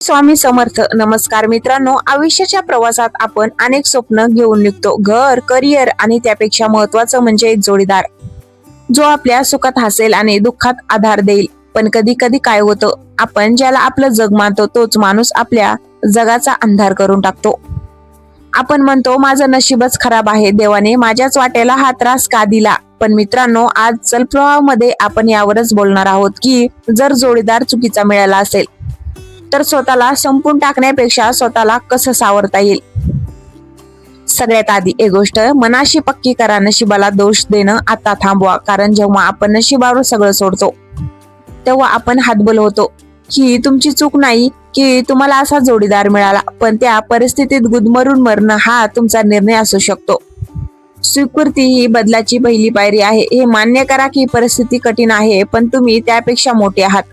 स्वामी समर्थ. नमस्कार मित्रांनो, आयुष्याच्या प्रवासात आपण अनेक स्वप्न घेऊन निघतो. घर, करिअर आणि त्यापेक्षा महत्वाचं म्हणजे एक जोडीदार, जो आपल्या सुखात हसेल आणि दुःखात आधार देईल. पण कधी कधी काय होतं, आपण ज्याला आपलं जग मानतो तोच माणूस आपल्या जगाचा अंधार करून टाकतो. आपण म्हणतो माझं नशीबच खराब आहे, देवाने माझ्याच वाट्याला हा त्रास का दिला. पण मित्रांनो, आज चलप्रवाहामध्ये आपण यावरच बोलणार आहोत की जर जोडीदार चुकीचा मिळाला असेल तर स्वतःला संपून टाकण्यापेक्षा स्वतःला कसं सावरता येईल. सगळ्यात आधी एक गोष्ट मनाशी पक्की करा, नशिबाला दोष देणं आता थांबवा. कारण जेव्हा आपण नशिबावर सगळं सोडतो तेव्हा आपण हातबल होतो. ही तुमची चूक नाही की तुम्हाला असा जोडीदार मिळाला, पण त्या परिस्थितीत गुदमरून मरणं हा तुमचा निर्णय असू शकतो. स्वीकृती ही बदलाची पहिली पायरी आहे. हे मान्य करा की परिस्थिती कठीण आहे, पण तुम्ही त्यापेक्षा मोठे आहात.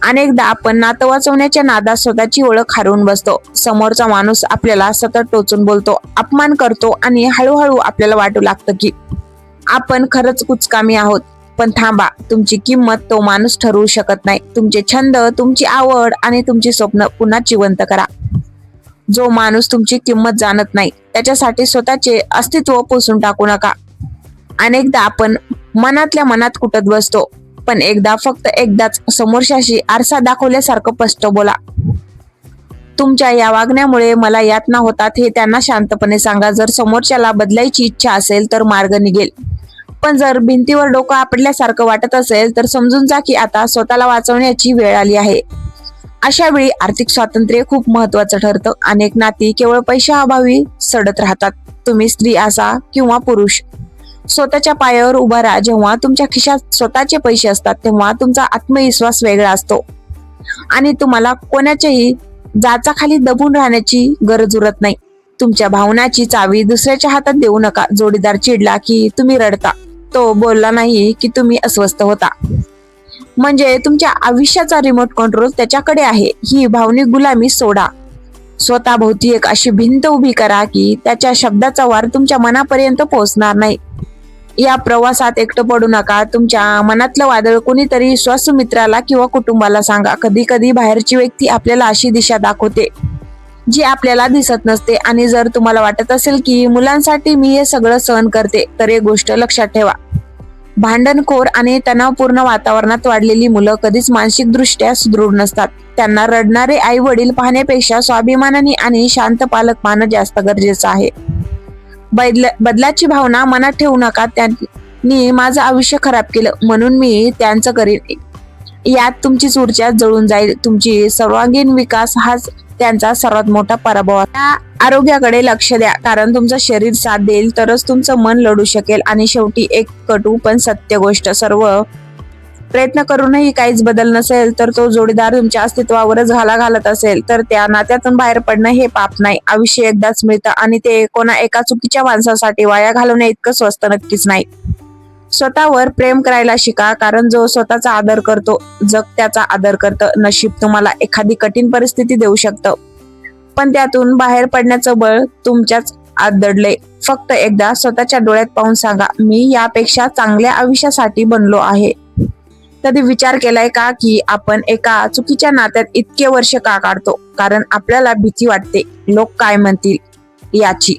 अनेकदा आपण नातं वाचवण्याच्या नादात स्वतःची ओळख हरवून बसतो. समोरचा माणूस आपल्याला सतत टोचून बोलतो, अपमान करतो आणि हळूहळू आपल्याला वाटू लागतं की आपण खरंच कुचकामी आहोत. पण थांबा, तुमची किंमत तो माणूस ठरवू शकत नाही. तुमचे छंद, तुमची आवड आणि तुमची स्वप्न पुन्हा जिवंत करा. जो माणूस तुमची किंमत जाणत नाही त्याच्यासाठी स्वतःचे अस्तित्व पुसून टाकू नका. अनेकदा आपण मनातल्या मनात कुटत बसतो, पण फक्त एकदाच समोरच्याशी आरसा दाखवल्यासारखं स्पष्ट बोला. तुमच्या या वागण्यामुळे मला यातना होतात हे त्यांना शांतपणे सांगा. जर समोरच्याला बदलायची इच्छा असेल तर मार्ग निघेल, पण जर भिंतीवर डोकं आपटल्यासारखं वाटत असेल तर समजून जा की आता स्वतःला वाचवण्याची वेळ आली आहे. अशा वेळी आर्थिक स्वातंत्र्य खूप महत्वाचं ठरतं. अनेक नाती केवळ पैशाअभावी सडत राहतात. तुम्ही स्त्री असा किंवा पुरुष, स्वतःच्या पायावर उभा राहा. जेव्हा तुमच्या खिशात स्वतःचे पैसे असतात तेव्हा तुमचा आत्मविश्वास वेगळा असतो आणि तुम्हाला कोणाच्याही जाचाखाली दबून राहण्याची गरज उरत नाही. तुमच्या भावनाची चावी दुसऱ्याच्या हातात देऊ नका. जोडीदार चिडला की तुम्ही रडता, तो बोलला नाही की तुम्ही अस्वस्थ होता. म्हणजे तुमच्या आयुष्याचा रिमोट कंट्रोल त्याच्याकडे आहे. ही भावनिक गुलामी सोडा. स्वतःभोवती एक अशी भिंत उभी करा की त्याच्या शब्दाचा वार तुमच्या मनापर्यंत पोहोचणार नाही. या प्रवासात एकटं पडू नका. तुमच्या मनातलं वादळ कोणीतरी विश्वासू मित्राला किंवा कुटुंबाला सांगा. कधी कधी बाहेरची व्यक्ती आपल्याला अशी दिशा दाखवते जी आपल्याला दिसत नसते. आणि जर तुम्हाला वाटत असेल की मुलांसाठी मी हे सगळं सहन करते, तर एक गोष्ट लक्षात ठेवा, भांडणखोर आणि तणावपूर्ण वातावरणात वाढलेली मुलं कधीच मानसिक दृष्ट्या सुदृढ नसतात. त्यांना रडणारे आई वडील पाहण्यापेक्षा स्वाभिमानाने आणि शांत पालक पाहणं जास्त गरजेचं आहे. बदलाची भावना मनात ठेवू नका. त्यांनी माझं आयुष्य खराब केलं म्हणून मी त्यांचं करीन, यात तुमचीच ऊर्जा जळून जाईल. तुमची सर्वांगीण विकास हाच त्यांचा सर्वात मोठा पराभव आहे. त्या आरोग्याकडे लक्ष द्या, कारण तुमचं शरीर साथ देईल तरच तुमचं मन लढू शकेल. आणि शेवटी एक कटू पण सत्य गोष्ट, सर्व प्रयत्न करूनही काहीच बदल नसेल तर तो जोडीदार तुमच्या अस्तित्वावरच घाला घालत असेल तर त्या नात्यातून बाहेर पडणं हे पाप नाही. आयुष्य एकदाच मिळतं आणि ते कोणा एका चुकीच्या माणसासाठी वाया घालवण्या इतकं स्वस्त नक्कीच नाही. स्वतःवर प्रेम करायला शिका, कारण जो स्वतःचा आदर करतो जग त्याचा आदर करतं. नशीब तुम्हाला एखादी कठीण परिस्थिती देऊ शकतं, पण त्यातून बाहेर पडण्याचं बळ तुमच्याच आत दडलंय. फक्त एकदा स्वतःच्या डोळ्यात पाहून सांगा, मी यापेक्षा चांगल्या आयुष्यासाठी बनलो आहे. कधी विचार केलाय का की आपण एका चुकीच्या नात्यात इतके वर्ष का काढतो? कारण आपल्याला भीती वाटते लोक काय म्हणतील याची.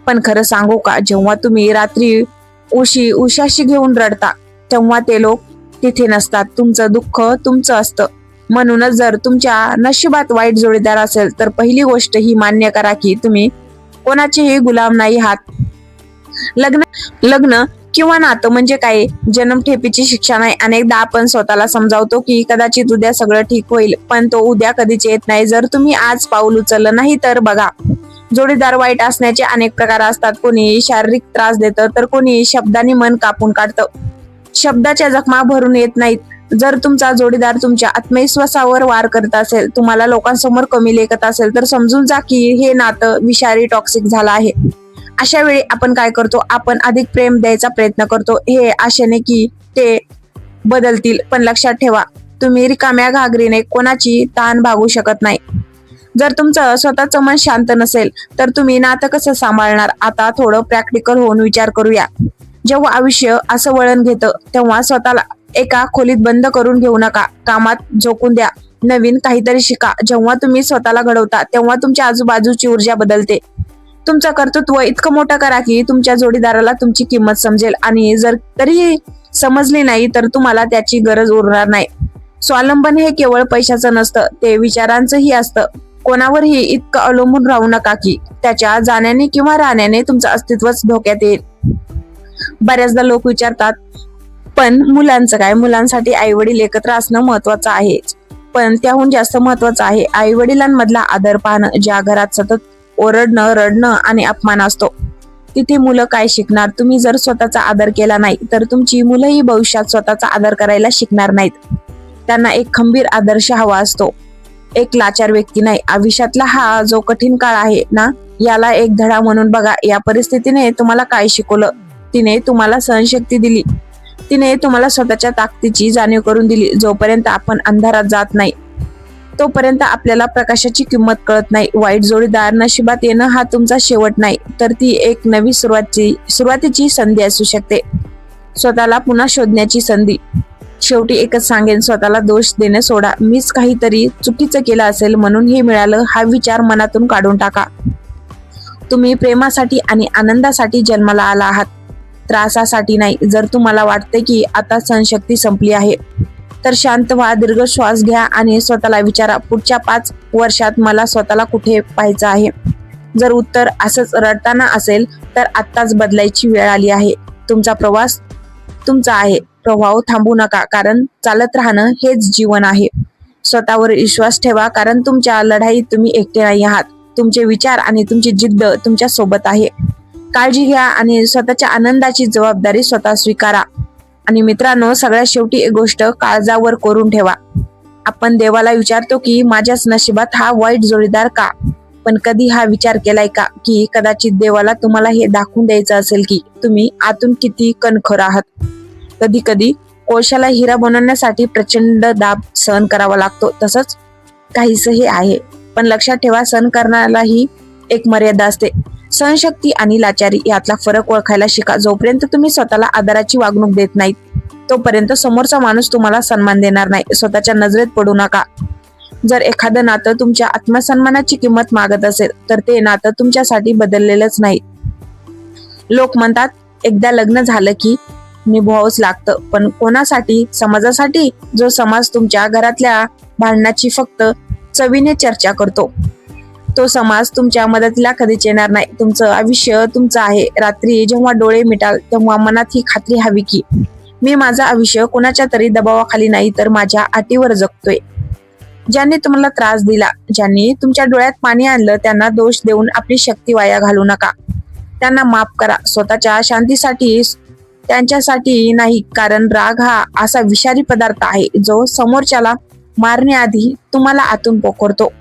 पण खरं सांगू का, जेव्हा तुम्ही रात्री उशाशी घेऊन रडता तेव्हा ते लोक तिथे नसतात. तुमचं दुःख तुमचं असतं. म्हणूनच जर तुमच्या नशिबात वाईट जोडीदार असेल तर पहिली गोष्ट ही मान्य करा की तुम्ही कोणाचेही गुलाम नाही आहात. लग्न किंवा नातं म्हणजे काय, जन्मठेपीची शिक्षा नाही. अनेकदा आपण स्वतःला समजावतो की कदाचित उद्या सगळं ठीक होईल, पण तो उद्या कधीच येत नाही जर तुम्ही आज पाऊल उचललं नाही तर. बघा, जोडीदार वाईट असण्याचे अनेक प्रकार असतात. कोणी शारीरिक त्रास देतं तर कोणी शब्दांनी मन कापून काढतं. शब्दाच्या जखमा भरून येत नाहीत. जर तुमचा जोडीदार तुमच्या आत्मविश्वासावर वार करत असेल, तुम्हाला लोकांसमोर कमी लेखत असेल तर समजून जा की हे नातं विषारी टॉक्सिक झालं आहे. अशा वेळी आपण काय करतो, आपण अधिक प्रेम द्यायचा प्रयत्न करतो हे आशेने की ते बदलतील. पण लक्षात ठेवा, तुम्ही रिकाम्या घागरीने कोणाची ताण भागू शकत नाही. जर तुमचं स्वतःचं मन शांत नसेल तर तुम्ही नातं कसं सांभाळणार? आता थोडं प्रॅक्टिकल होऊन विचार करूया. जेव्हा आयुष्य असं वळण घेतं तेव्हा स्वतःला एका खोलीत बंद करून घेऊ नका. कामात झोकून द्या. नवीन काहीतरी शिका. जेव्हा तुम्ही स्वतःला घडवता तेव्हा तुमच्या आजूबाजूची ऊर्जा बदलते. तुमचं कर्तृत्व इतकं मोठं करा की तुमच्या जोडीदाराला तुमची किंमत समजेल आणि जर तरीही समजली नाही तर तुम्हाला त्याची गरज उरणार नाही. स्वावलंबन हे केवळ पैशाचं नसतं, ते विचारांचंही असतं. कोणावरही इतकं अवलंबून राहू नका की त्याच्या जाण्याने किंवा राहण्याने तुमचं अस्तित्वच धोक्यात येईल. बऱ्याचदा लोक विचारतात, पण मुलांचं काय? मुलांसाठी आई वडील एकत्र असणं महत्वाचं आहे, पण त्याहून जास्त महत्वाचं आहे आई वडिलांमधला आदर पाहणं. ज्या घरात सतत ओरडणं, रडणं आणि अपमान असतो तिथे मुलं काय शिकणार? तुम्ही जर स्वतःचा आदर केला नाही तर तुमची मुलंही भविष्यात स्वतःचा आदर करायला शिकणार नाहीत. त्यांना एक खंबीर आदर्श हवा असतो, एक लाचार व्यक्ती नाही. आयुष्यातला हा जो कठीण काळ आहे ना, याला एक धडा म्हणून बघा. या परिस्थितीने तुम्हाला काय शिकवलं? तिने तुम्हाला सहनशक्ती दिली. तिने तुम्हाला स्वतःच्या ताकदीची जाणीव करून दिली. जोपर्यंत आपण अंधारात जात नाही तोपर्यंत आपल्याला प्रकाशाची किंमत कळत नाही. वाईट जोडीदार नशिबात येणं हा तुमचा शेवट नाही, तर ती एक नवी सुरुवातीची संधी असू शकते. स्वतःला पुन्हा शोधण्याची संधी. शेवटी एकच सांगेन, स्वतःला दोष देणं सोडा. मीच काहीतरी चुकीचं केलं असेल म्हणून हे मिळालं हा विचार मनातून काढून टाका. तुम्ही प्रेमासाठी आणि आनंदासाठी जन्माला आला आहात, त्रासासाठी नाही. जर तुम्हाला वाटते की आता सहनशक्ती संपली आहे तर शांत व्हा, दीर्घ श्वास घ्या आणि स्वतःला विचारा, पुढच्या 5 वर्षात मला स्वतःला कुठे पाहायचं आहे? जर उत्तर असंच रडताना असेल तर आत्ताच बदलायची वेळ आली आहे. तुमचा प्रवास तुमचा आहे. प्रवाह थांबू नका, कारण चालत राहणं हेच जीवन आहे. स्वतःवर विश्वास ठेवा, कारण तुमच्या लढाईत तुम्ही एकटे नाही आहात. तुमचे विचार आणि तुमची जिद्द तुमच्या सोबत आहे. काळजी घ्या आणि स्वतःच्या आनंदाची जबाबदारी स्वतः स्वीकारा. आणि मित्रांनो, सगळ्यात शेवटी एक गोष्ट काळजावर कोरून ठेवा. आपण देवाला विचारतो की माझ्याच नशिबात हा वाईट जोडीदार का? पण कधी हा विचार केलाय का की कदाचित देवाला तुम्हाला हे दाखवून द्यायचं असेल की तुम्ही आतून किती कणखर आहात. कधी कधी कोळशाला हिरा बनवण्यासाठी प्रचंड दाब सहन करावा लागतो, तसंच काहीच हे आहे. पण लक्षात ठेवा, सहन करण्यालाही एक मर्यादा असते. सहनशक्ती आणि लाचारी यातला फरक ओळखायला शिका. जोपर्यंत तुम्ही स्वतःला आदराची वागणूक देत नाहीत तोपर्यंत समोरचा माणूस तुम्हाला सन्मान देणार नाही. स्वतःच्या नजरेत पडू नका. जर एखादं नातं तुमच्या आत्मसन्मानाची किंमत मागत असेल तर ते नातं तुमच्यासाठी बदललेलंच नाही. लोक म्हणतात एकदा लग्न झालं की निभावंच लागतं, पण कोणासाठी? समाजासाठी. जो समाज तुमच्या घरातल्या भांडणाची फक्त चवीने चर्चा करतो तो समाज तुमच्या मदतीला कधीच येणार नाही. तुमचं आयुष्य तुमचं आहे. रात्री जेव्हा डोळे मिटाल तेव्हा मनात ही खात्री हवी की मी माझं आयुष्य कोणाच्या तरी दबावाखाली नाही तर माझ्या अटीवर जगतोय. ज्यांनी तुम्हाला त्रास दिला, ज्यांनी तुमच्या डोळ्यात पाणी आणलं, त्यांना दोष देऊन आपली शक्ती वाया घालू नका. त्यांना माफ करा, स्वतःच्या शांतीसाठी, त्यांच्यासाठी नाही. कारण राग हा असा विषारी पदार्थ आहे जो समोरच्याला मारण्याआधी तुम्हाला आतून पोखरतो.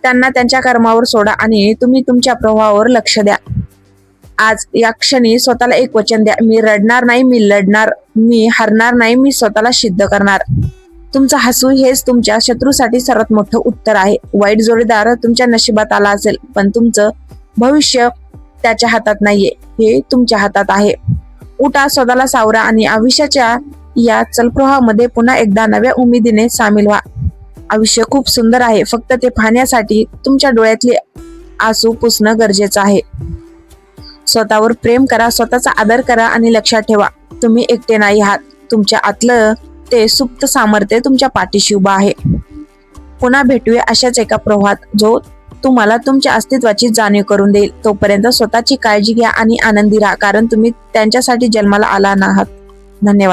त्यांना त्यांच्या कर्मावर सोडा आणि तुम्ही तुमच्या प्रवाहावर लक्ष द्या. आज या क्षणी स्वतःला एक वचन द्या, मी रडणार नाही, मी लढणार. मी हरणार नाही, मी स्वतःला सिद्ध करणार. तुमचं हसू हेच तुमच्या शत्रूसाठी सर्वात मोठं उत्तर आहे. वाईट जोडीदार तुमच्या नशिबात आला असेल, पण तुमचं भविष्य त्याच्या हातात नाहीये, हे तुमच्या हातात आहे. उठा, स्वतःला सावरा आणि आयुष्याच्या या चलप्रवाहामध्ये पुन्हा एकदा नव्या उमेदीने सामील व्हा. आयुष्य खूप सुंदर आहे, फक्त ते पाहण्यासाठी तुमच्या डोळ्यातले आसू पुसणं गरजेचं आहे. स्वतःवर प्रेम करा, स्वतःचा आदर करा आणि लक्षात ठेवा, तुम्ही एकटे नाही आहात. तुमच्या आतलं ते सुप्त सामर्थ्य तुमच्या पाठीशी उभा आहे. पुन्हा भेटूया अशाच एका प्रवाहात जो तुम्हाला तुमच्या अस्तित्वाची जाणीव करून देईल. तोपर्यंत स्वतःची काळजी घ्या आणि आनंदी राहा, कारण तुम्ही त्यांच्यासाठी जन्माला आला आहात. धन्यवाद.